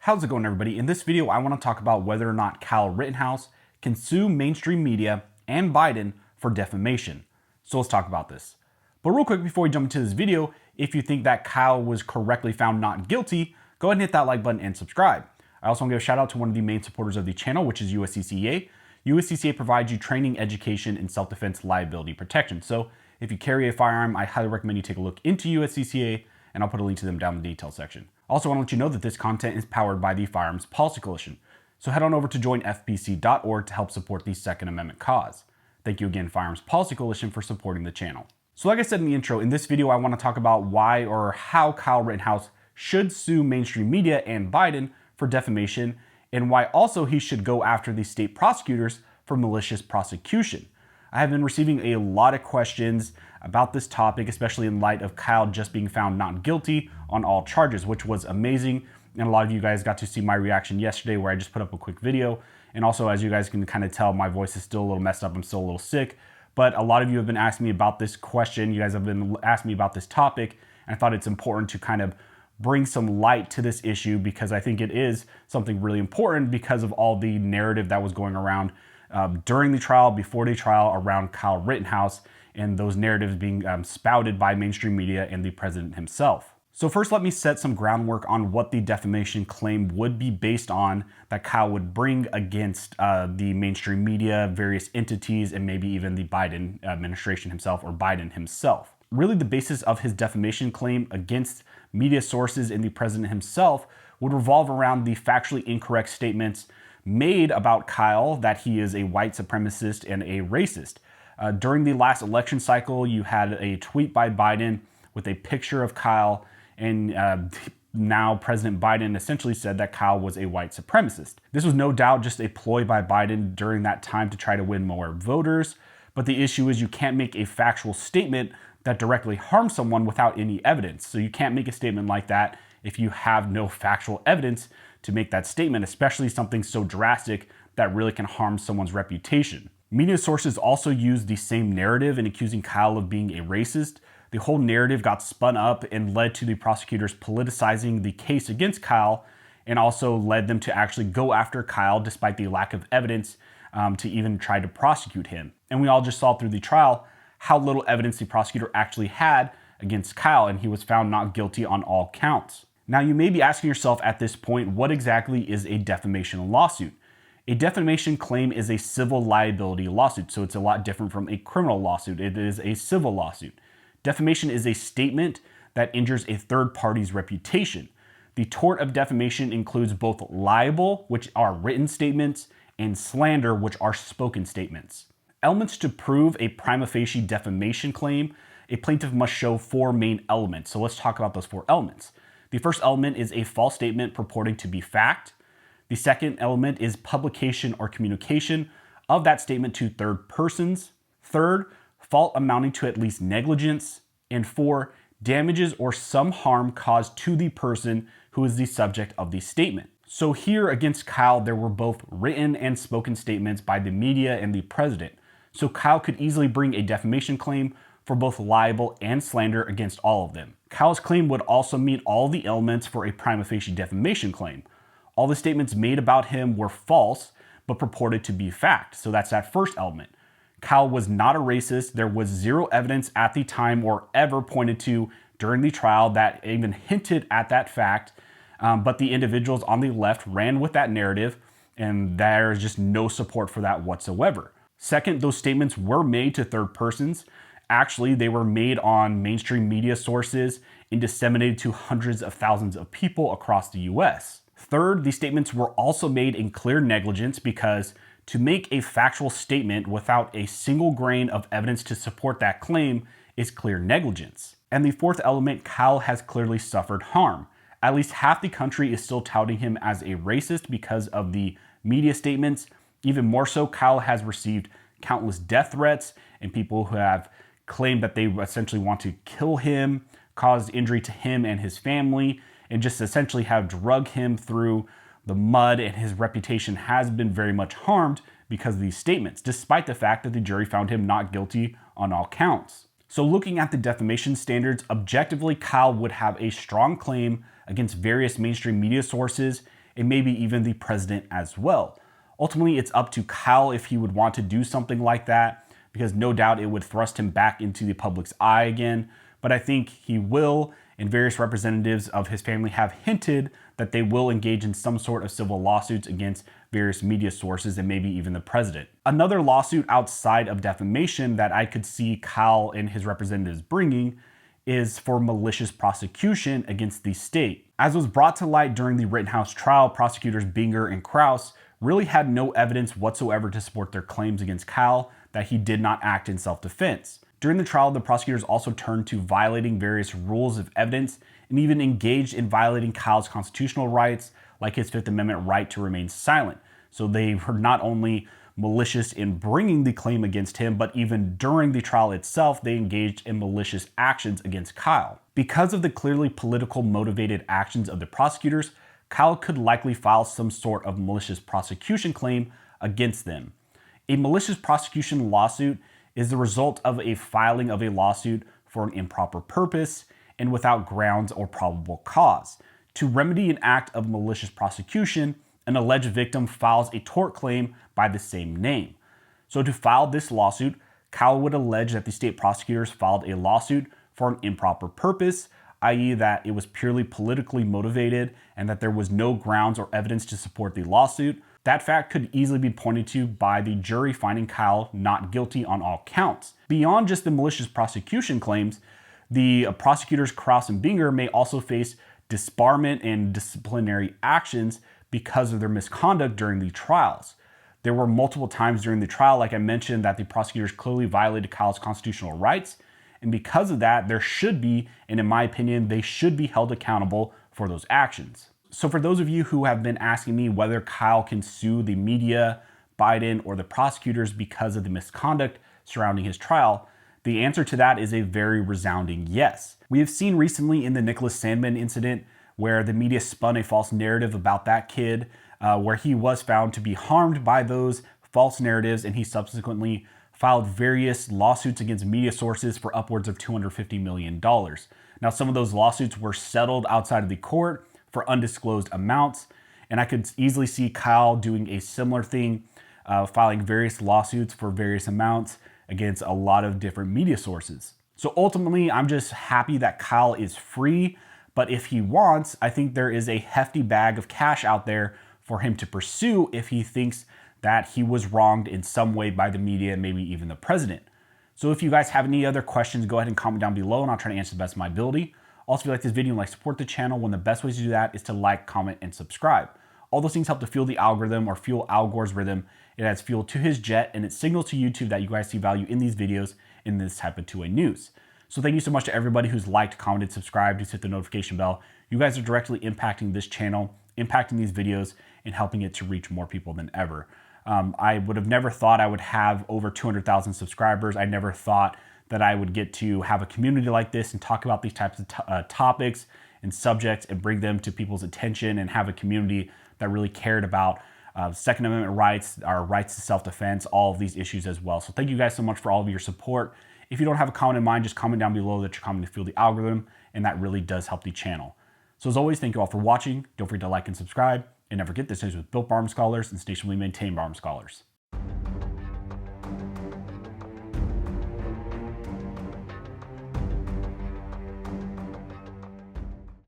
How's it going, everybody? In this video, I want to talk about whether or not Kyle Rittenhouse can sue mainstream media and Biden for defamation. So let's talk about this. But real quick, before we jump into this video, if you think that Kyle was correctly found not guilty, go ahead and hit that like button and subscribe. I also want to give a shout out to one of the main supporters of the channel, which is USCCA. USCCA provides you training, education, and self-defense liability protection. So if you carry a firearm, I highly recommend you take a look into USCCA, and I'll put a link to them down in the details section. Also, I want to let you know that this content is powered by the Firearms Policy Coalition. So head on over to joinfpc.org to help support the Second Amendment cause. Thank you again, Firearms Policy Coalition, for supporting the channel. So like I said in the intro, in this video, I want to talk about why or how Kyle Rittenhouse should sue mainstream media and Biden for defamation, and why also he should go after the state prosecutors for malicious prosecution. I have been receiving a lot of questions about this topic, especially in light of Kyle just being found not guilty on all charges, which was amazing. And a lot of you guys got to see my reaction yesterday where I just put up a quick video. And also, as you guys can kind of tell, my voice is still a little messed up. I'm still a little sick. But a lot of you have been asking me about this question. You guys have been asking me about this topic. And I thought it's important to kind of bring some light to this issue because I think it is something really important because of all the narrative that was going around during the trial, before the trial, around Kyle Rittenhouse, and those narratives being spouted by mainstream media and the president himself. So first, let me set some groundwork on what the defamation claim would be based on that Kyle would bring against the mainstream media, various entities, and maybe even the Biden administration himself or Biden himself. Really, the basis of his defamation claim against media sources and the president himself would revolve around the factually incorrect statements made about Kyle that he is a white supremacist and a racist. During the last election cycle, you had a tweet by Biden with a picture of Kyle, and now President Biden essentially said that Kyle was a white supremacist. This was no doubt just a ploy by Biden during that time to try to win more voters, but the issue is you can't make a factual statement that directly harms someone without any evidence. So you can't make a statement like that if you have no factual evidence to make that statement, especially something so drastic that really can harm someone's reputation. Media sources also used the same narrative in accusing Kyle of being a racist. The whole narrative got spun up and led to the prosecutors politicizing the case against Kyle, and also led them to actually go after Kyle despite the lack of evidence to even try to prosecute him. And we all just saw through the trial how little evidence the prosecutor actually had against Kyle, and he was found not guilty on all counts. Now, you may be asking yourself at this point, what exactly is a defamation lawsuit? A defamation claim is a civil liability lawsuit, so it's a lot different from a criminal lawsuit. It is a civil lawsuit. Defamation is a statement that injures a third party's reputation. The tort of defamation includes both libel, which are written statements, and slander, which are spoken statements. Elements to prove a prima facie defamation claim, a plaintiff must show four main elements. So let's talk about those four elements. The first element is a false statement purporting to be fact. The second element is publication or communication of that statement to third persons. Third, fault amounting to at least negligence. And four, damages or some harm caused to the person who is the subject of the statement. So here against Kyle, there were both written and spoken statements by the media and the president. So Kyle could easily bring a defamation claim for both libel and slander against all of them. Kyle's claim would also meet all the elements for a prima facie defamation claim. All the statements made about him were false, but purported to be fact. So that's that first element. Kyle was not a racist. There was zero evidence at the time or ever pointed to during the trial that even hinted at that fact. But the individuals on the left ran with that narrative, and there's just no support for that whatsoever. Second, those statements were made to third persons. Actually, they were made on mainstream media sources and disseminated to hundreds of thousands of people across the US. Third, these statements were also made in clear negligence because to make a factual statement without a single grain of evidence to support that claim is clear negligence. And the fourth element, Kyle has clearly suffered harm. At least half the country is still touting him as a racist because of the media statements. Even more so, Kyle has received countless death threats and people who have claimed that they essentially want to kill him, cause injury to him and his family, and just essentially have drug him through the mud, and his reputation has been very much harmed because of these statements, despite the fact that the jury found him not guilty on all counts. So looking at the defamation standards, objectively, Kyle would have a strong claim against various mainstream media sources and maybe even the president as well. Ultimately, it's up to Kyle if he would want to do something like that, because no doubt it would thrust him back into the public's eye again. But I think he will, and various representatives of his family have hinted that they will engage in some sort of civil lawsuits against various media sources and maybe even the president. Another lawsuit outside of defamation that I could see Kyle and his representatives bringing is for malicious prosecution against the state. As was brought to light during the Rittenhouse trial, prosecutors Binger and Kraus really had no evidence whatsoever to support their claims against Kyle that he did not act in self-defense. During the trial, the prosecutors also turned to violating various rules of evidence and even engaged in violating Kyle's constitutional rights, like his Fifth Amendment right to remain silent. So they were not only malicious in bringing the claim against him, but even during the trial itself, they engaged in malicious actions against Kyle. Because of the clearly political motivated actions of the prosecutors, Kyle could likely file some sort of malicious prosecution claim against them. A malicious prosecution lawsuit is the result of a filing of a lawsuit for an improper purpose and without grounds or probable cause. To remedy an act of malicious prosecution, an alleged victim files a tort claim by the same name. So to file this lawsuit, Kyle would allege that the state prosecutors filed a lawsuit for an improper purpose, i.e. that it was purely politically motivated and that there was no grounds or evidence to support the lawsuit. That fact could easily be pointed to by the jury finding Kyle not guilty on all counts. Beyond just the malicious prosecution claims, the prosecutors Kraus and Binger may also face disbarment and disciplinary actions because of their misconduct during the trials. There were multiple times during the trial, like I mentioned, that the prosecutors clearly violated Kyle's constitutional rights. And because of that, there should be, and in my opinion, they should be held accountable for those actions. So for those of you who have been asking me whether Kyle can sue the media, Biden, or the prosecutors because of the misconduct surrounding his trial, the answer to that is a very resounding yes. We have seen recently in the Nicholas Sandmann incident where the media spun a false narrative about that kid, where he was found to be harmed by those false narratives, and he subsequently filed various lawsuits against media sources for upwards of $250 million. Now, some of those lawsuits were settled outside of the court for undisclosed amounts, and I could easily see Kyle doing a similar thing, filing various lawsuits for various amounts against a lot of different media sources. So ultimately, I'm just happy that Kyle is free, but if he wants, I think there is a hefty bag of cash out there for him to pursue if he thinks that he was wronged in some way by the media and maybe even the president. So if you guys have any other questions, go ahead and comment down below and I'll try to answer the best of my ability. Also, if you like this video and like support the channel, one of the best ways to do that is to like, comment, and subscribe. All those things help to fuel the algorithm or fuel Al Gore's rhythm. It adds fuel to his jet and it signals to YouTube that you guys see value in these videos in this type of two-way news. So thank you so much to everybody who's liked, commented, subscribed, who's hit the notification bell. You guys are directly impacting this channel, impacting these videos, and helping it to reach more people than ever. I would have never thought I would have over 200,000 subscribers. I never thought that I would get to have a community like this and talk about these types of topics and subjects and bring them to people's attention and have a community that really cared about Second Amendment rights, our rights to self-defense, all of these issues as well. So thank you guys so much for all of your support. If you don't have a comment in mind, just comment down below that you're commenting to fuel the algorithm, and that really does help the channel. So as always, thank you all for watching. Don't forget to like and subscribe, and never forget this is with Built by Armed Scholars and stationally maintained by Armed Scholars.